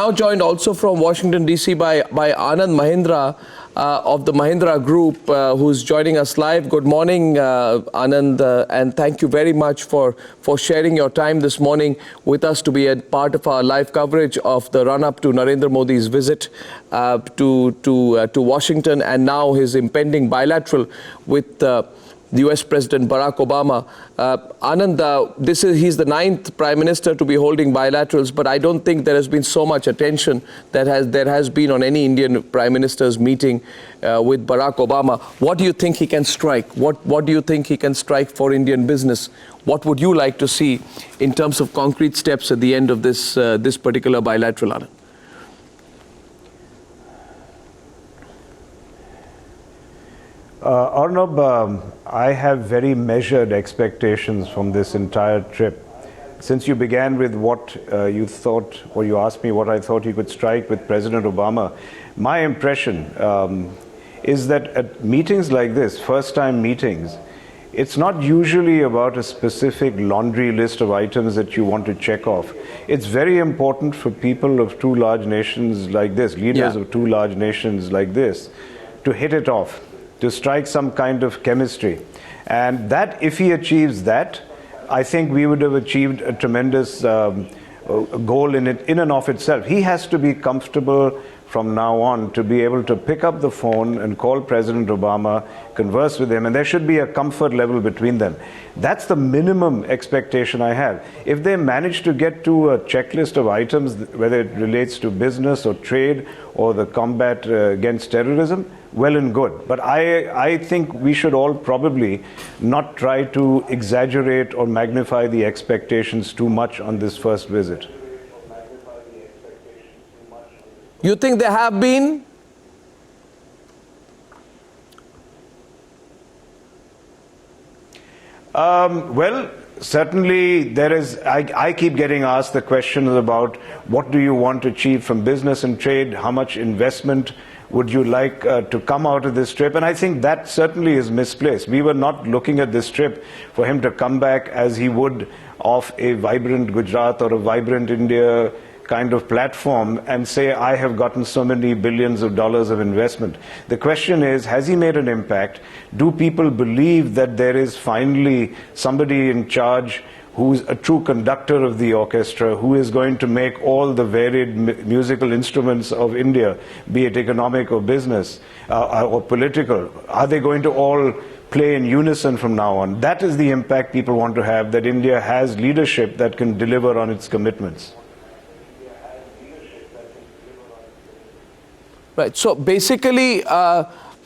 Now joined also from Washington DC by Anand Mahindra of the Mahindra Group, who's joining us live. Good morning, Anand, and thank you very much for sharing your time this morning with us to be a part of our live coverage of the run-up to Narendra Modi's visit to Washington, and now his impending bilateral with the US President Barack Obama. Anand, he's the 9th Prime Minister to be holding bilaterals, but I don't think there has been so much attention that there has been on any Indian Prime Minister's meeting with Barack Obama. What do you think he can strike? What do you think he can strike for Indian business? What would you like to see in terms of concrete steps at the end of this particular bilateral, Anand? Arnab, I have very measured expectations from this entire trip. Since you began with what you thought, or you asked me what I thought he could strike with President Obama, my impression is that at meetings like this, first-time meetings, it's not usually about a specific laundry list of items that you want to check off. It's very important for people of two large nations like this, leaders of two large nations like this, to hit it off, to strike some kind of chemistry. And that, if he achieves that, I think we would have achieved a tremendous goal in and of itself. He has to be comfortable from now on to be able to pick up the phone and call President Obama, converse with him, and there should be a comfort level between them. That's the minimum expectation I have. If they manage to get to a checklist of items, whether it relates to business or trade or the combat against terrorism, well and good. But I think we should all probably not try to exaggerate or magnify the expectations too much on this first visit. You think there have been? Well, certainly there is. I keep getting asked the questions about what do you want to achieve from business and trade, how much investment would you like to come out of this trip? And I think that certainly is misplaced. We were not looking at this trip for him to come back as he would off a vibrant Gujarat or a vibrant India kind of platform and say, I have gotten so many billions of dollars of investment. The question is, has he made an impact? Do people believe that there is finally somebody in charge who's a true conductor of the orchestra, who is going to make all the varied musical instruments of India, be it economic or business or political, are they going to all play in unison from now on? That is the impact people want to have, that India has leadership that can deliver on its commitments. Right. So basically,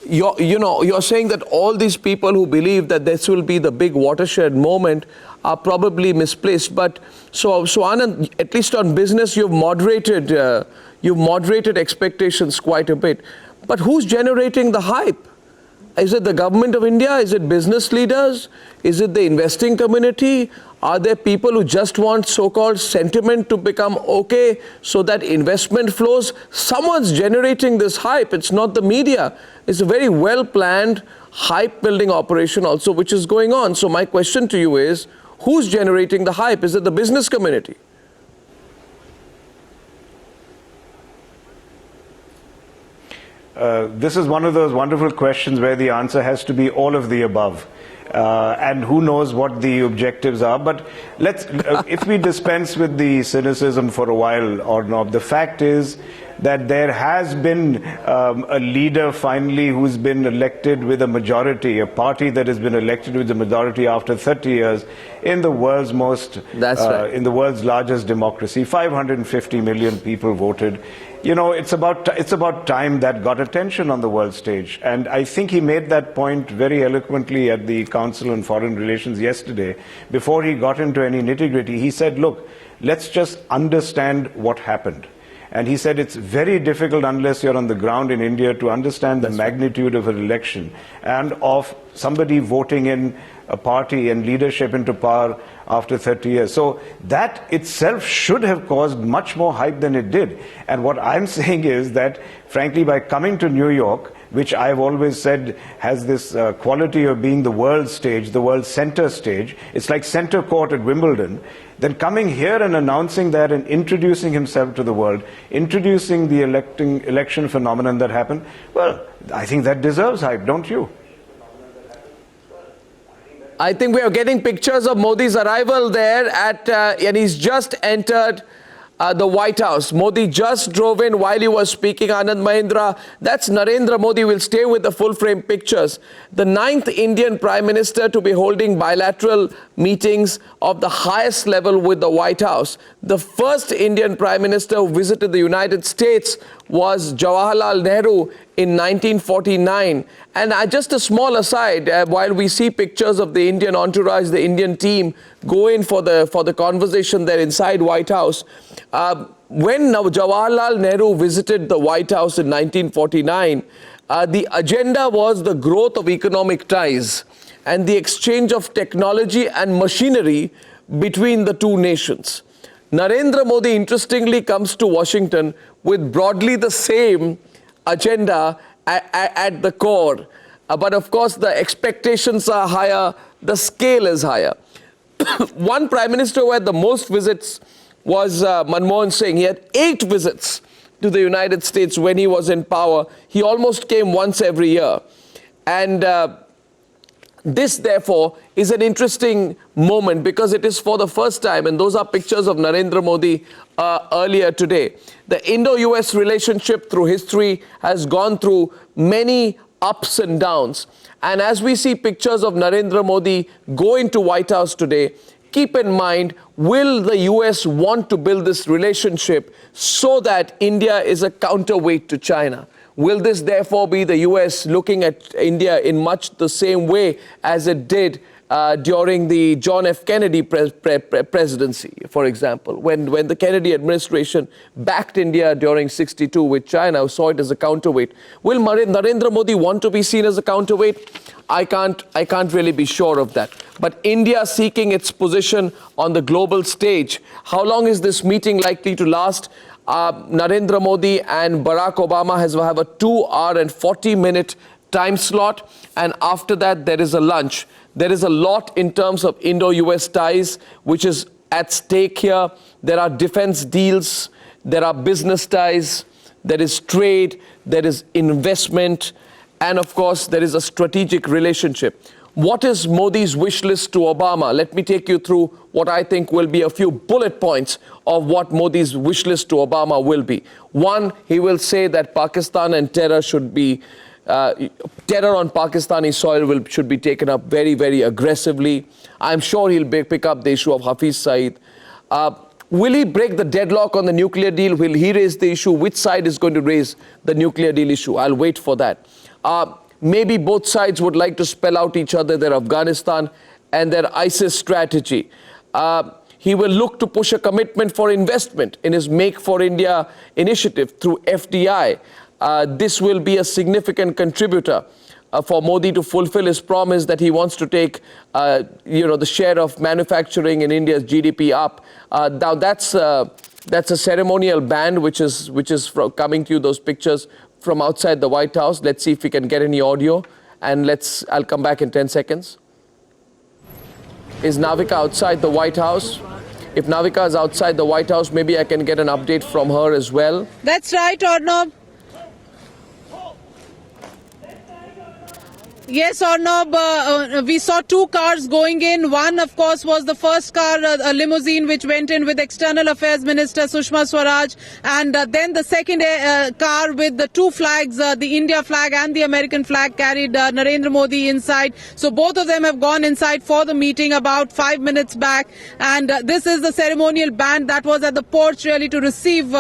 you're saying that all these people who believe that this will be the big watershed moment are probably misplaced. But so Anand, at least on business, you've moderated expectations quite a bit. But who's generating the hype? Is it the government of India? Is it business leaders? Is it the investing community? Are there people who just want so-called sentiment to become okay so that investment flows? Someone's generating this hype. It's not the media. It's a very well-planned hype-building operation also which is going on. So my question to you is, who's generating the hype? Is it the business community? This is one of those wonderful questions where the answer has to be all of the above. And who knows what the objectives are. But if we dispense with the cynicism for a while, Arnab, the fact is that there has been a leader finally who's been elected with a majority, a party that has been elected with a majority after 30 years in the world's in the world's largest democracy. 550 million people voted. You know, it's about time that got attention on the world stage. And I think he made that point very eloquently at the Council on Foreign Relations yesterday. Before he got into any nitty-gritty, he said, look, let's just understand what happened. And he said it's very difficult unless you're on the ground in India to understand the magnitude of an election and of somebody voting in a party and leadership into power after 30 years. So that itself should have caused much more hype than it did. And what I'm saying is that, frankly, by coming to New York, which I've always said has this quality of being the world stage, the world center stage. It's like center court at Wimbledon. Then coming here and announcing that and introducing himself to the world, introducing the election phenomenon that happened, well, I think that deserves hype, don't you? I think we are getting pictures of Modi's arrival there and he's just entered the White House. Modi just drove in while he was speaking. Anand Mahindra, that's Narendra Modi. Will stay with the full-frame pictures. The 9th Indian Prime Minister to be holding bilateral meetings of the highest level with the White House. The first Indian Prime Minister who visited the United States was Jawaharlal Nehru in 1949. And just a small aside, while we see pictures of the Indian entourage, the Indian team go in for the conversation there inside White House, when Jawaharlal Nehru visited the White House in 1949, the agenda was the growth of economic ties and the exchange of technology and machinery between the two nations. Narendra Modi, interestingly, comes to Washington with broadly the same agenda at the core. But of course, the expectations are higher, the scale is higher. One Prime Minister who had the most visits was Manmohan Singh. He had 8 visits to the United States when he was in power. He almost came once every year. And this, therefore, is an interesting moment because it is for the first time, and those are pictures of Narendra Modi earlier today. The Indo-US relationship through history has gone through many ups and downs. And as we see pictures of Narendra Modi go into White House today, keep in mind, will the US want to build this relationship so that India is a counterweight to China? Will this therefore be the US looking at India in much the same way as it did during the John F. Kennedy presidency, for example, when the Kennedy administration backed India during '62 with China, saw it as a counterweight? Will Narendra Modi want to be seen as a counterweight? I can't really be sure of that. But India seeking its position on the global stage, how long is this meeting likely to last? Narendra Modi and Barack Obama have a 2-hour and 40-minute time slot, and after that there is a lunch. There is a lot in terms of Indo-US ties which is at stake here. There are defense deals, there are business ties, there is trade, there is investment, and of course there is a strategic relationship. What is Modi's wish list to Obama? Let me take you through what I think will be a few bullet points of what Modi's wish list to Obama will be. One, he will say that Pakistan and terror should be terror on Pakistani soil should be taken up very, very aggressively. I'm sure he'll pick up the issue of Hafiz Saeed. Will he break the deadlock on the nuclear deal? Will he raise the issue? Which side is going to raise the nuclear deal issue? I'll wait for that. Maybe both sides would like to spell out each other their Afghanistan and their ISIS strategy. He will look to push a commitment for investment in his Make for India initiative through FDI. This will be a significant contributor for Modi to fulfill his promise that he wants to take, the share of manufacturing in India's GDP up. Now that's a ceremonial band which is coming to you, those pictures from outside the White House. Let's see if we can get any audio, and I'll come back in 10 seconds. Is Navika outside the White House? If Navika is outside the White House, maybe I can get an update from her as well. That's right, Arnab. Yes, Arnab, we saw 2 cars going in. One, of course, was the first car, a limousine, which went in with External Affairs Minister Sushma Swaraj. And then the second car with the 2 flags, the India flag and the American flag, carried Narendra Modi inside. So both of them have gone inside for the meeting about 5 minutes back. And this is the ceremonial band that was at the porch really to receive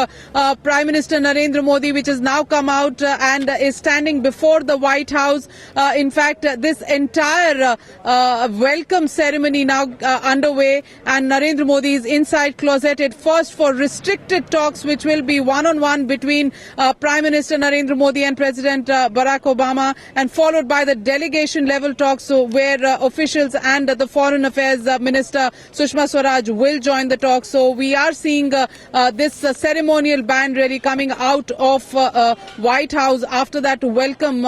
Prime Minister Narendra Modi, which has now come out and is standing before the White House. In fact, this entire welcome ceremony now underway, and Narendra Modi is inside closeted first for restricted talks, which will be one-on-one between Prime Minister Narendra Modi and President Barack Obama, and followed by the delegation level talks, so where officials and the Foreign Affairs Minister Sushma Swaraj will join the talks. So we are seeing this ceremonial band really coming out of White House after that welcome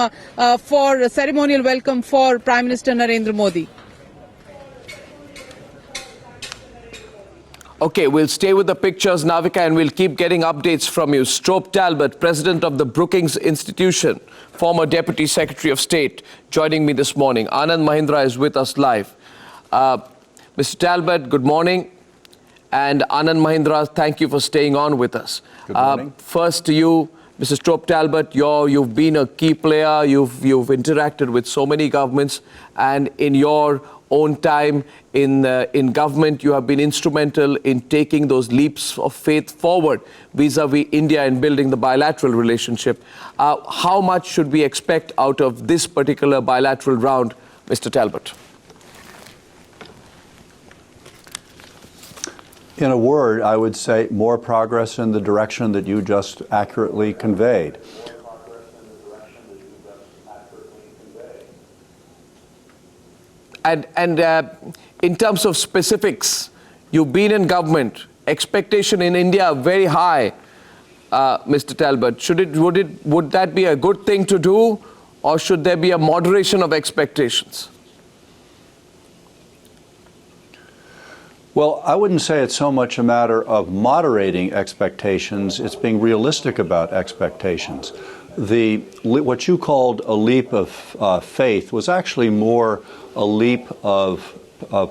for ceremonial welcome for Prime Minister Narendra Modi. Okay, we'll stay with the pictures, Navika, and we'll keep getting updates from you. Strobe Talbot, President of the Brookings Institution, former Deputy Secretary of State, joining me this morning. Anand Mahindra is with us live. Mr. Talbot, good morning. And Anand Mahindra, thank you for staying on with us. Good morning. First to you, Mr. Strobe Talbot, you've been a key player. You've interacted with so many governments, and in your own time in government, you have been instrumental in taking those leaps of faith forward vis-a-vis India and building the bilateral relationship. How much should we expect out of this particular bilateral round, Mr. Talbot? In a word, I would say more progress in the direction that you just accurately conveyed. And in terms of specifics, you've been in government. Expectation in India very high, Mr. Talbot. Would that be a good thing to do, or should there be a moderation of expectations? Well, I wouldn't say it's so much a matter of moderating expectations. It's being realistic about expectations. What you called a leap of faith was actually more a leap of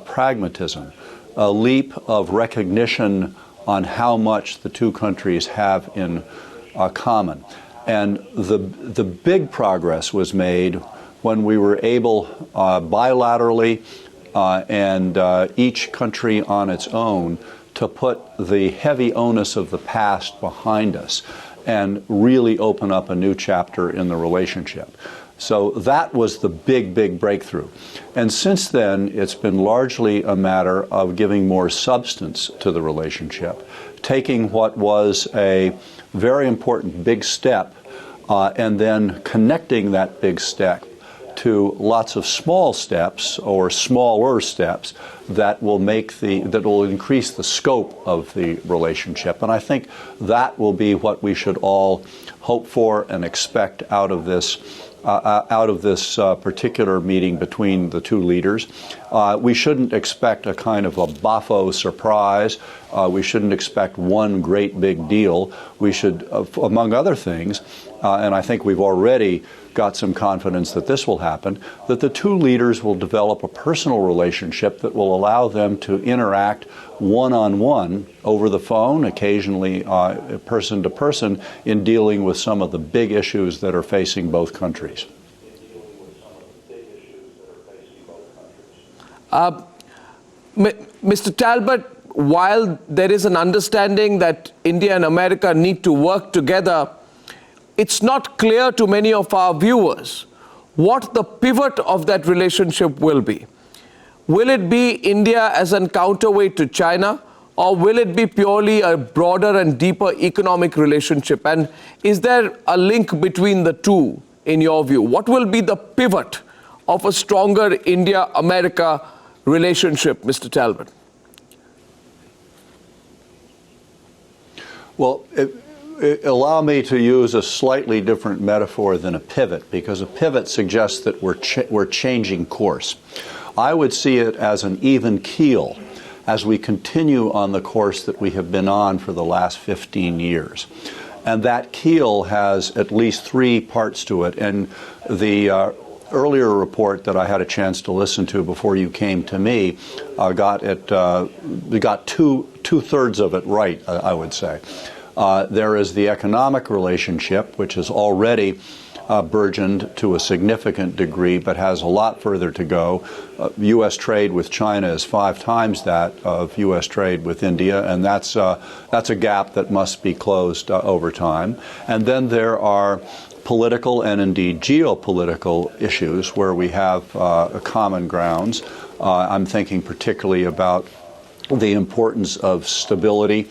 pragmatism, a leap of recognition on how much the two countries have in common. And the big progress was made when we were able bilaterally and each country on its own to put the heavy onus of the past behind us and really open up a new chapter in the relationship. So that was the big breakthrough. And since then, it's been largely a matter of giving more substance to the relationship, taking what was a very important big step and then connecting that big step to lots of small steps or smaller steps that will increase the scope of the relationship. And I think that will be what we should all hope for and expect out of this particular meeting between the two leaders. We shouldn't expect a kind of a boffo surprise. We shouldn't expect one great big deal. We should, among other things, and I think we've already got some confidence that this will happen, that the two leaders will develop a personal relationship that will allow them to interact one-on-one over the phone, occasionally person to person, in dealing with some of the big issues that are facing both countries. Mr. Talbot, while there is an understanding that India and America need to work together, it's not clear to many of our viewers what the pivot of that relationship will be. Will it be India as a counterweight to China, or will it be purely a broader and deeper economic relationship? And is there a link between the two, in your view? What will be the pivot of a stronger India-America relationship, Mr. Talbot? Well, allow me to use a slightly different metaphor than a pivot, because a pivot suggests that we're changing course. I would see it as an even keel as we continue on the course that we have been on for the last 15 years. And that keel has at least three parts to it. And the earlier report that I had a chance to listen to before you came to me got two-thirds of it right, I would say. There is the economic relationship, which has already burgeoned to a significant degree, but has a lot further to go. U.S. trade with China is 5 times that of U.S. trade with India, and that's a gap that must be closed over time. And then there are political and indeed geopolitical issues where we have common grounds. I'm thinking particularly about the importance of stability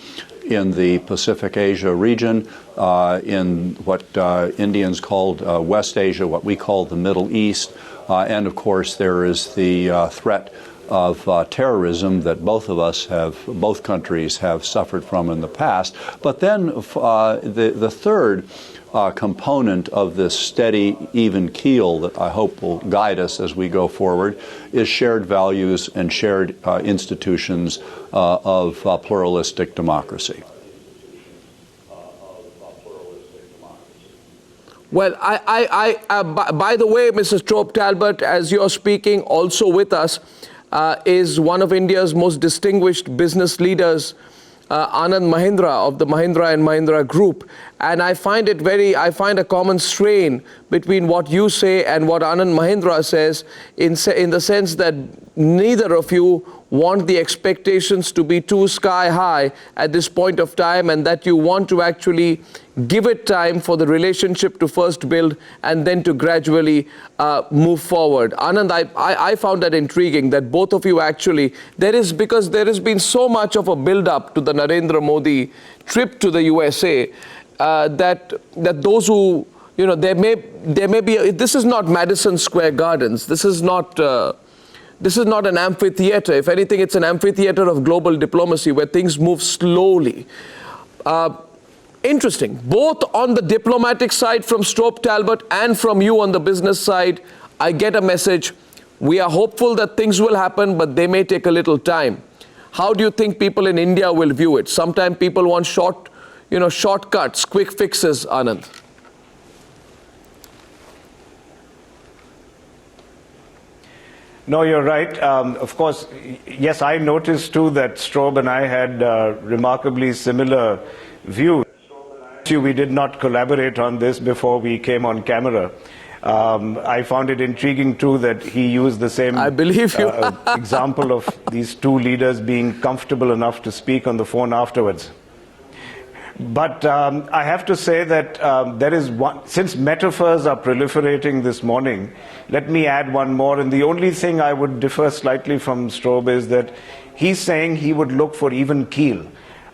in the Pacific Asia region, in what Indians called West Asia, what we call the Middle East, and of course there is the threat of terrorism that both countries have suffered from in the past. But then the third component of this steady, even keel that I hope will guide us as we go forward is shared values and shared institutions of pluralistic democracy. Well, by the way, Mrs. Strobe Talbot, as you're speaking, also with us is one of India's most distinguished business leaders, Anand Mahindra of the Mahindra and Mahindra Group. And I find a common strain between what you say and what Anand Mahindra says in the sense that neither of you want the expectations to be too sky high at this point of time, and that you want to actually give it time for the relationship to first build and then to gradually move forward. Anand, I found that intriguing that both of you actually, because there has been so much of a build-up to the Narendra Modi trip to the USA that those who, there may be, this is not Madison Square Gardens, this is not an amphitheater. If anything, it's an amphitheater of global diplomacy where things move slowly. Interesting. Both on the diplomatic side from Strobe Talbot and from you on the business side, I get a message. We are hopeful that things will happen, but they may take a little time. How do you think people in India will view it? Sometimes people want shortcuts, quick fixes, Anand. No, you're right. Of course, yes, I noticed too that Strobe and I had remarkably similar views. We did not collaborate on this before we came on camera. I found it intriguing too that he used the same I believe you. example of these two leaders being comfortable enough to speak on the phone afterwards. But I have to say that there is one, since metaphors are proliferating this morning, let me add one more. And the only thing I would differ slightly from Strobe is that he's saying he would look for even keel.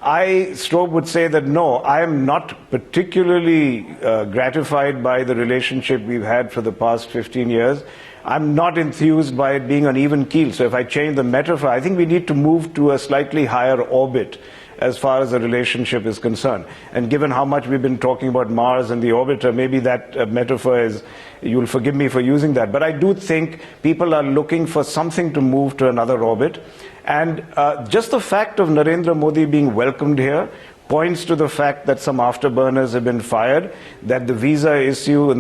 Strobe would say that no, I am not particularly gratified by the relationship we've had for the past 15 years. I'm not enthused by it being an even keel. So if I change the metaphor, I think we need to move to a slightly higher orbit as far as the relationship is concerned. And given how much we've been talking about Mars and the orbiter, maybe that metaphor is, you'll forgive me for using that. But I do think people are looking for something to move to another orbit. And just the fact of Narendra Modi being welcomed here points to the fact that some afterburners have been fired, that the visa issue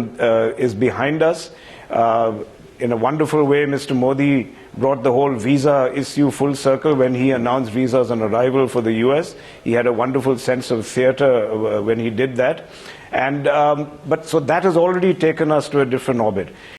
is behind us. In a wonderful way, Mr. Modi brought the whole visa issue full circle when he announced visas on arrival for the US. He had a wonderful sense of theater when he did that. And, so that has already taken us to a different orbit.